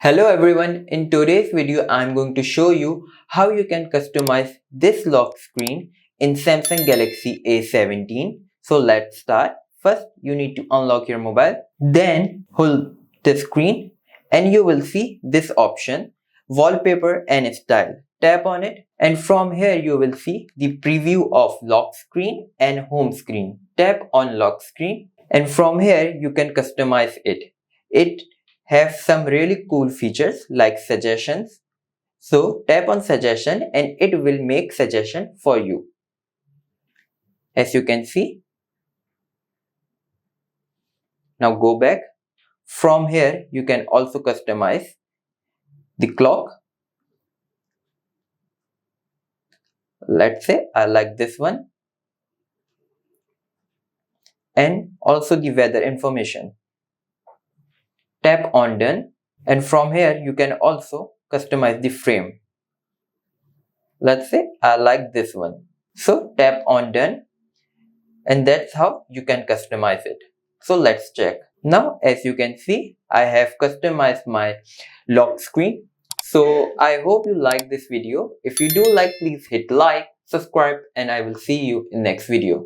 Hello everyone, in today's video I'm going to show you how you can customize this lock screen in Samsung Galaxy A17. So let's start. First you need to unlock your mobile, then hold the screen and you will see this option, wallpaper and style. Tap on it and from here you will see the preview of lock screen and home screen. Tap on lock screen and from here you can customize it. It have some really cool features like suggestions. So tap on suggestion and it will make suggestion for you. As you can see. Now go back. From here you can also customize the clock. Let's say I like this one. And also the weather information. Tap on done and from here you can also customize the frame. Let's say I like this one. So tap on done and that's how you can customize it. So let's check. Now as you can see, I have customized my lock screen. So I hope you like this video. If you do like, please hit like, subscribe and I will see you in next video.